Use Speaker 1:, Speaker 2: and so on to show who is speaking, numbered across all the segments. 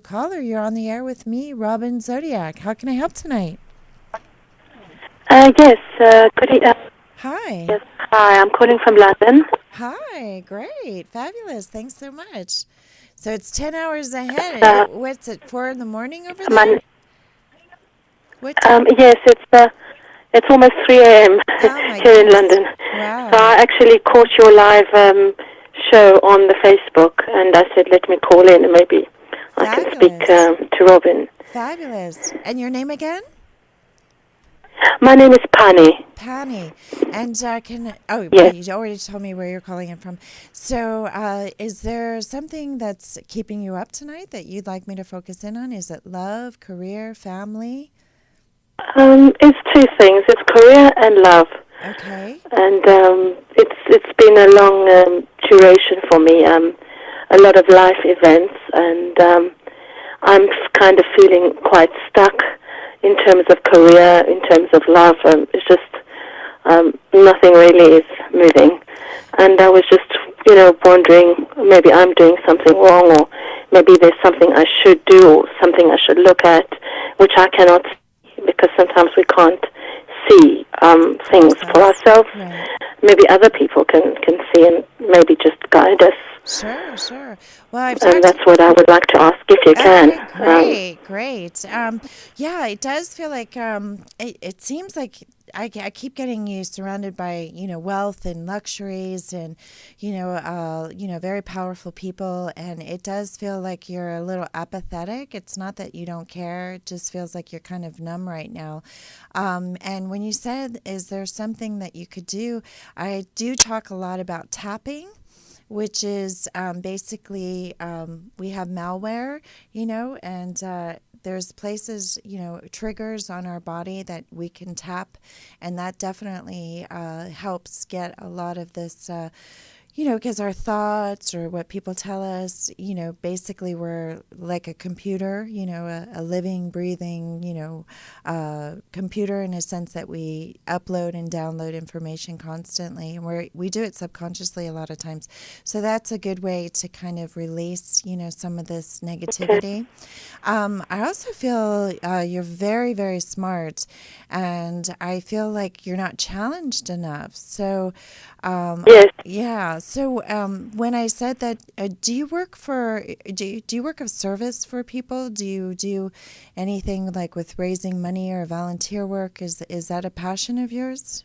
Speaker 1: Caller, you're on the air with me, Robin Zodiac. How can I help tonight?
Speaker 2: Yes,
Speaker 1: Hi.
Speaker 2: yes, hi, I'm calling from London.
Speaker 1: Hi. Great. Fabulous. Thanks so much. So it's 10 hours ahead.
Speaker 2: Uh,
Speaker 1: What's it, 4 in the morning over there?
Speaker 2: man,
Speaker 1: What time?
Speaker 2: yes, it's almost 3 a.m.
Speaker 1: Oh, my
Speaker 2: here in
Speaker 1: goodness.
Speaker 2: London. So
Speaker 1: Wow.
Speaker 2: I actually caught your live show on the Facebook, and I said, let me call in, and maybe I can speak
Speaker 1: Fabulous.
Speaker 2: to Robin.
Speaker 1: Fabulous. And your name again?
Speaker 2: My name is Panny.
Speaker 1: Panny. And
Speaker 2: Yes.
Speaker 1: you already told me where you're calling in from. So, is there something that's keeping you up tonight that you'd like me to focus in on? Is it love, career, family?
Speaker 2: It's two things. It's career and love,
Speaker 1: Okay.
Speaker 2: and it's been a long duration for me. A lot of life events, and I'm kind of feeling quite stuck in terms of career, in terms of love. It's just nothing really is moving. And I was just, wondering, maybe I'm doing something wrong, or maybe there's something I should do, or something I should look at, which I cannot see, because sometimes we can't see things for ourselves.
Speaker 1: Right.
Speaker 2: Maybe other people can see and maybe just guide us.
Speaker 1: Sure, sure. Well, I've
Speaker 2: And
Speaker 1: talked.
Speaker 2: that's what I would like to ask, if you can.
Speaker 1: Okay, great, great. Yeah, it does feel like it seems like I keep getting you surrounded by wealth and luxuries and very powerful people, and it does feel like you're a little apathetic. It's not that you don't care; it just feels like you're kind of numb right now. And when you said, "Is there something that you could do?" I do talk a lot about tapping, which is basically we have malware, and there's places, triggers on our body that we can tap, and that definitely helps get a lot of this. Because our thoughts or what people tell us, basically we're like a computer, a living, breathing, computer in a sense that we upload and download information constantly. And we do it subconsciously a lot of times. So that's a good way to kind of release, some of this negativity. I also feel you're very, very smart, and I feel like you're not challenged enough. So,
Speaker 2: Yes.
Speaker 1: yeah. So when I said that, do you work for do you work of service for people? Do you do anything like with raising money or volunteer work? Is that a passion of yours?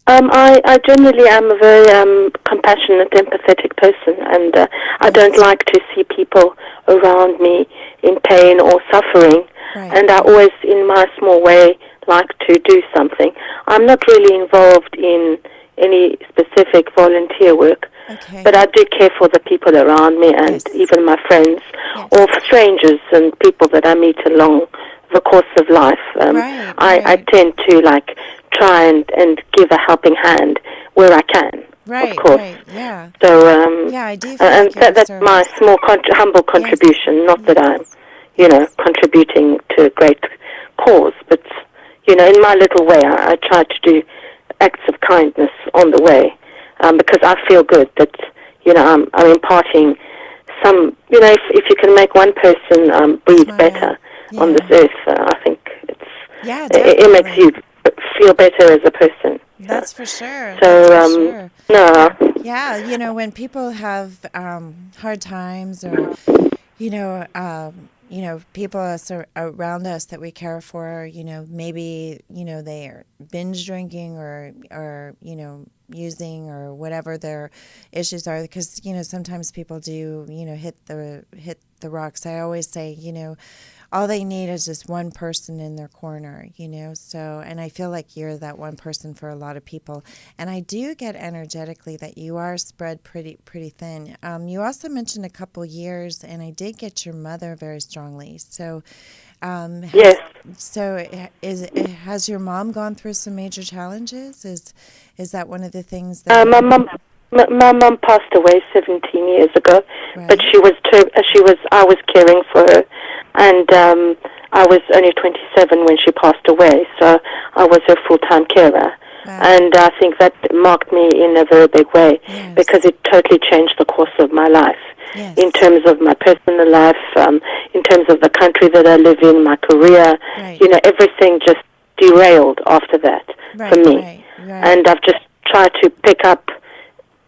Speaker 2: I generally am a very compassionate, empathetic person, and I don't
Speaker 1: Yes.
Speaker 2: like to see people around me in pain or suffering.
Speaker 1: Right.
Speaker 2: And I always, in my small way, like to do something. I'm not really involved in any specific volunteer work,
Speaker 1: Okay.
Speaker 2: but I do care for the people around me, and
Speaker 1: Yes.
Speaker 2: even my friends,
Speaker 1: Yes.
Speaker 2: or strangers and people that I meet along the course of life.
Speaker 1: Right.
Speaker 2: I
Speaker 1: Right.
Speaker 2: tend to try and give a helping hand where I can, of
Speaker 1: Right.
Speaker 2: course.
Speaker 1: Right. Yeah.
Speaker 2: So,
Speaker 1: Yeah. I do feel
Speaker 2: and
Speaker 1: like you're of
Speaker 2: that's my
Speaker 1: service.
Speaker 2: small, humble
Speaker 1: Yes.
Speaker 2: contribution. Not that I'm,
Speaker 1: Yes. Yes.
Speaker 2: contributing to a great cause, but, in my little way, I try to do acts of kindness on the way, because I feel good that, I'm imparting some, if you can make one person breathe
Speaker 1: Smile.
Speaker 2: better on this
Speaker 1: Yeah.
Speaker 2: earth, I think
Speaker 1: Yeah.
Speaker 2: it makes
Speaker 1: Definitely.
Speaker 2: you feel better as a person.
Speaker 1: That's for sure. That's
Speaker 2: So,
Speaker 1: for sure.
Speaker 2: no,
Speaker 1: Yeah, when people have hard times or people around us that we care for, maybe they are binge drinking or using or whatever their issues are, because sometimes people do hit the rocks. I always say, all they need is just one person in their corner, so, and I feel like you're that one person for a lot of people. And I do get energetically that you are spread pretty thin. You also mentioned a couple years, and I did get your mother very strongly. So,
Speaker 2: yes.
Speaker 1: has your mom gone through some major challenges? Is that one of the things that
Speaker 2: My mum passed away 17 years ago, but
Speaker 1: right?
Speaker 2: I was caring for her, and I was only 27 when she passed away, so I was her full-time carer.
Speaker 1: Wow.
Speaker 2: And I think that marked me in a very big way
Speaker 1: Yes.
Speaker 2: because it totally changed the course of my life.
Speaker 1: Yes.
Speaker 2: In terms of my personal life, in terms of the country that I live in, my career,
Speaker 1: Right.
Speaker 2: Everything just derailed after that
Speaker 1: Right.
Speaker 2: for me.
Speaker 1: Right. Right.
Speaker 2: And I've just tried to pick up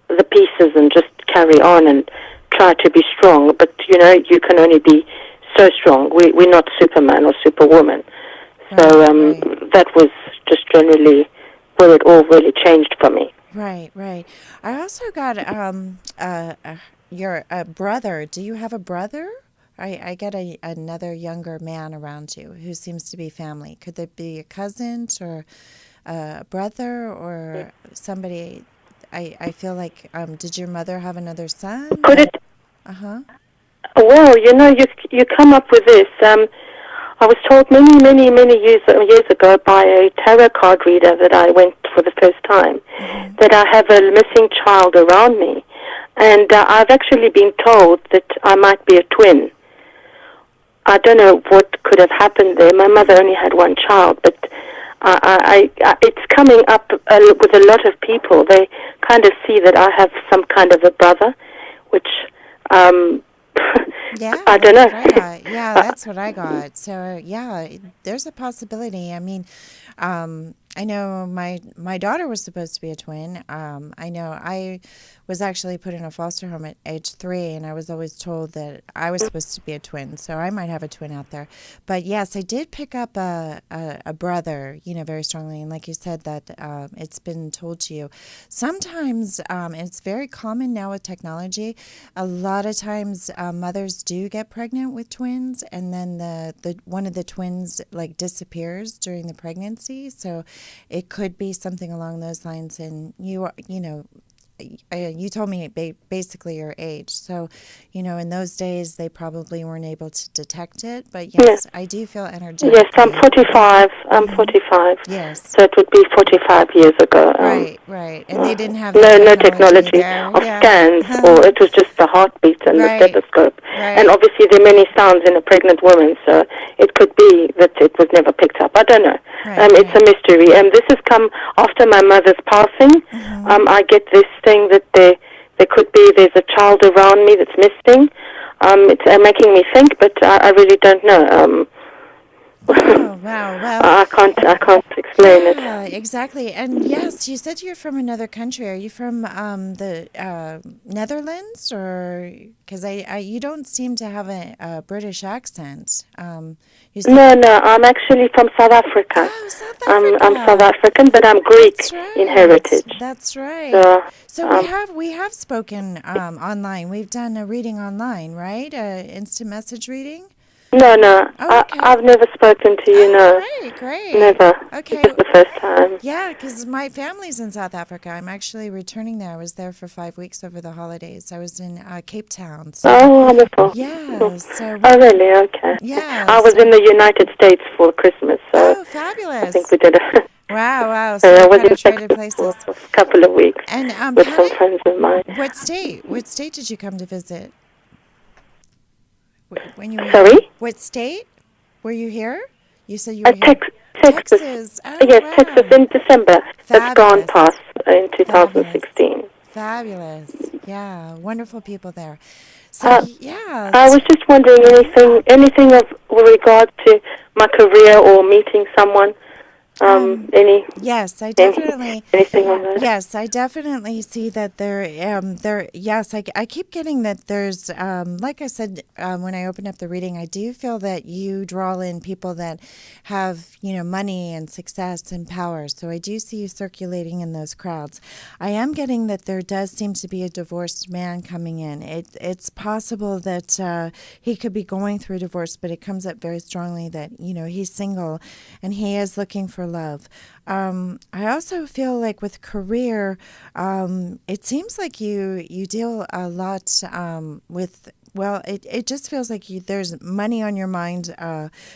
Speaker 2: the pieces and just carry on and try to be strong. But, you can only be so strong. We're not Superman or Superwoman. So
Speaker 1: Right.
Speaker 2: that was just generally where it all really changed for me.
Speaker 1: Right. Right. I also got your brother. Do you have a brother? I get another younger man around you who seems to be family. Could there be a cousin or a brother or somebody? I feel like, did your mother have another son?
Speaker 2: Could it?
Speaker 1: Uh-huh.
Speaker 2: Well, you come up with this. I was told many, many, many years ago by a tarot card reader that I went for the first time that I have a missing child around me. And I've actually been told that I might be a twin. I don't know what could have happened there. My mother only had one child, but it's coming up with a lot of people. They kind of see that I have some kind of a brother, which
Speaker 1: Yeah,
Speaker 2: I don't know.
Speaker 1: that's what I got. Yeah, that's what I got. So yeah, there's a possibility. I mean, I know my daughter was supposed to be a twin. I know I was actually put in a foster home at age 3, and I was always told that I was supposed to be a twin. So I might have a twin out there. But yes, I did pick up a brother, very strongly. And like you said, that it's been told to you. Sometimes it's very common now with technology. A lot of times mothers do get pregnant with twins, and then the one of the twins disappears during the pregnancy. So it could be something along those lines. And you told me basically your age. So, in those days they probably weren't able to detect it. But yes, I do feel energetic.
Speaker 2: Yes, I'm 45. I'm 45.
Speaker 1: Yes.
Speaker 2: So it would be 45 years ago.
Speaker 1: Right. And they didn't have
Speaker 2: no technology
Speaker 1: there.
Speaker 2: of scans, or it was just the heartbeat and the stethoscope.
Speaker 1: Right.
Speaker 2: And obviously there are many sounds in a pregnant woman, so it could be that it was never picked up. I don't know. It's a mystery. And this has come after my mother's passing. I get this thing that there's a child around me that's missing. It's making me think, but I really don't know.
Speaker 1: Wow.
Speaker 2: I can't explain it.
Speaker 1: Yeah, exactly. And yes, you said you're from another country. Are you from the Netherlands, or because you don't seem to have a British accent?
Speaker 2: No, I'm actually from South Africa.
Speaker 1: Oh, South Africa.
Speaker 2: I'm South African, but I'm Greek in heritage.
Speaker 1: That's right.
Speaker 2: So
Speaker 1: we have spoken online. We've done a reading online, right? Instant message reading.
Speaker 2: No.
Speaker 1: Oh, okay.
Speaker 2: I've never spoken to you, no.
Speaker 1: Great.
Speaker 2: Never.
Speaker 1: Okay.
Speaker 2: This is the first time.
Speaker 1: Yeah, because my family's in South Africa. I'm actually returning there. I was there for 5 weeks over the holidays. I was in Cape Town. So.
Speaker 2: Oh, wonderful.
Speaker 1: Yeah. So.
Speaker 2: Oh, really? Okay.
Speaker 1: Yeah.
Speaker 2: I was in the United States for Christmas, so.
Speaker 1: Oh, fabulous.
Speaker 2: I think we did a.
Speaker 1: Wow.
Speaker 2: So I was in
Speaker 1: traded places.
Speaker 2: for a couple of weeks
Speaker 1: and,
Speaker 2: with some friends of mine.
Speaker 1: What state did you come to visit? When you were
Speaker 2: Sorry?
Speaker 1: Here? What state were you here? You said you were here.
Speaker 2: Texas.
Speaker 1: Oh,
Speaker 2: yes,
Speaker 1: wow.
Speaker 2: Texas in December. That's gone
Speaker 1: Fabulous.
Speaker 2: past in 2016.
Speaker 1: Fabulous. Yeah, wonderful people there. So, yeah.
Speaker 2: I was just wondering anything of regard to my career or meeting someone.
Speaker 1: Yes, I definitely.
Speaker 2: Anything on that?
Speaker 1: Yes, I definitely see that there. Yes, I keep getting that there's. Like I said when I opened up the reading, I do feel that you draw in people that have money and success and power. So I do see you circulating in those crowds. I am getting that there does seem to be a divorced man coming in. It's possible that he could be going through divorce, but it comes up very strongly that he's single and he is looking for love. I also feel like with career, it seems like you deal a lot with. Well, it just feels like there's money on your mind.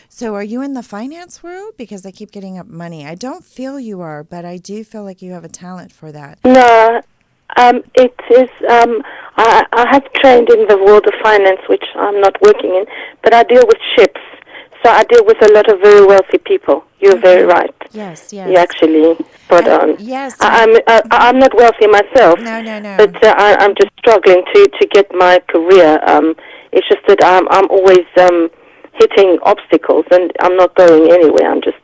Speaker 1: So are you in the finance world? Because I keep getting up money. I don't feel you are, but I do feel like you have a talent for that.
Speaker 2: No, it is. I have trained in the world of finance, which I'm not working in, but I deal with ships. So I deal with a lot of very wealthy people. You're very right.
Speaker 1: Yes,
Speaker 2: you
Speaker 1: yes.
Speaker 2: actually spot on.
Speaker 1: Yes,
Speaker 2: I'm not wealthy myself,
Speaker 1: no, no, no.
Speaker 2: but I'm just struggling to get my career. It's just that I'm always hitting obstacles, and I'm not going anywhere. I'm just,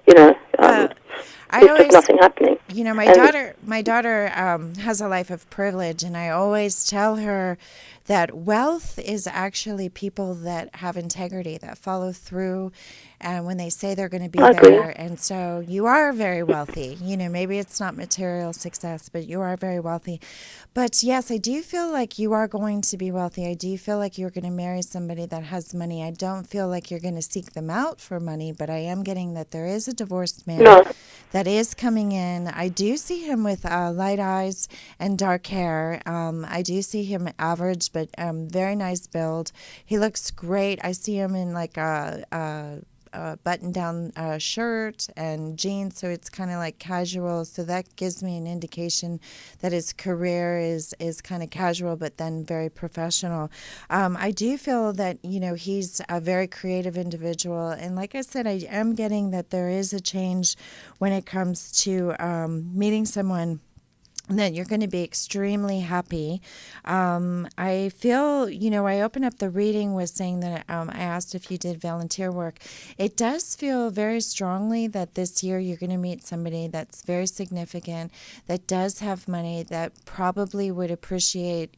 Speaker 2: you know,
Speaker 1: Well, I
Speaker 2: there's just
Speaker 1: always,
Speaker 2: nothing happening.
Speaker 1: my
Speaker 2: And
Speaker 1: daughter has a life of privilege, and I always tell her that wealth is actually people that have integrity, that follow through, and when they say they're going to be
Speaker 2: I agree.
Speaker 1: there. And so you are very wealthy. Maybe it's not material success, but you are very wealthy. But yes, I do feel like you are going to be wealthy. I do feel like you're going to marry somebody that has money. I don't feel like you're going to seek them out for money, but I am getting that there is a divorced man
Speaker 2: No,
Speaker 1: that is coming in. I do see him with light eyes and dark hair. I do see him average, but very nice build. He looks great. I see him in like a button-down shirt and jeans, so it's kind of like casual. So that gives me an indication that his career is kind of casual, but then very professional. I do feel that he's a very creative individual, and like I said, I am getting that there is a change when it comes to meeting someone that you're going to be extremely happy. I feel, I opened up the reading with saying that I asked if you did volunteer work. It does feel very strongly that this year you're going to meet somebody that's very significant, that does have money, that probably would appreciate,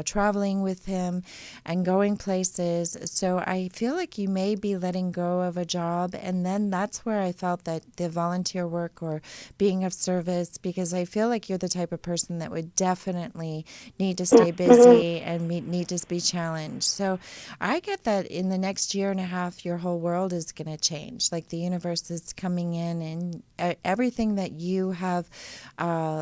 Speaker 1: traveling with him and going places. So I feel like you may be letting go of a job. And then that's where I felt that the volunteer work or being of service, because I feel like you're the type of person that would definitely need to stay busy and need to be challenged. So I get that in the next year and a half, your whole world is going to change. Like the universe is coming in, and everything that you have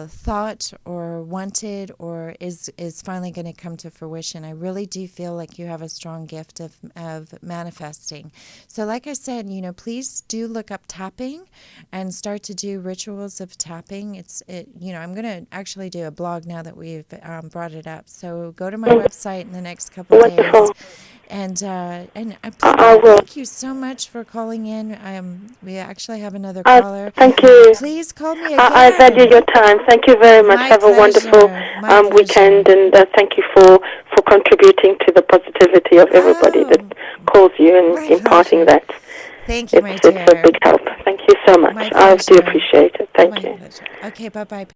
Speaker 1: thought or wanted or is finally going to come to fruition. I really do feel like you have a strong gift of manifesting. So like I said, please do look up tapping and start to do rituals of tapping. I'm going to actually do a blog now that we've brought it up. So go to my website in the next couple of days.
Speaker 2: wonderful.
Speaker 1: And
Speaker 2: I
Speaker 1: Panny,
Speaker 2: will.
Speaker 1: thank you so much for calling in. We actually have another caller.
Speaker 2: Thank you.
Speaker 1: Please call me
Speaker 2: I value
Speaker 1: again.
Speaker 2: your time. Thank you very much.
Speaker 1: My
Speaker 2: Have a wonderful
Speaker 1: pleasure. My
Speaker 2: weekend,
Speaker 1: pleasure.
Speaker 2: and thank you for contributing to the positivity of everybody
Speaker 1: Oh,
Speaker 2: that calls you and
Speaker 1: my
Speaker 2: imparting
Speaker 1: pleasure.
Speaker 2: that.
Speaker 1: Thank you, my
Speaker 2: It's a
Speaker 1: dear.
Speaker 2: big help. Thank you so much.
Speaker 1: My
Speaker 2: I do
Speaker 1: pleasure.
Speaker 2: appreciate it. Thank
Speaker 1: My
Speaker 2: you.
Speaker 1: pleasure. Okay, bye-bye.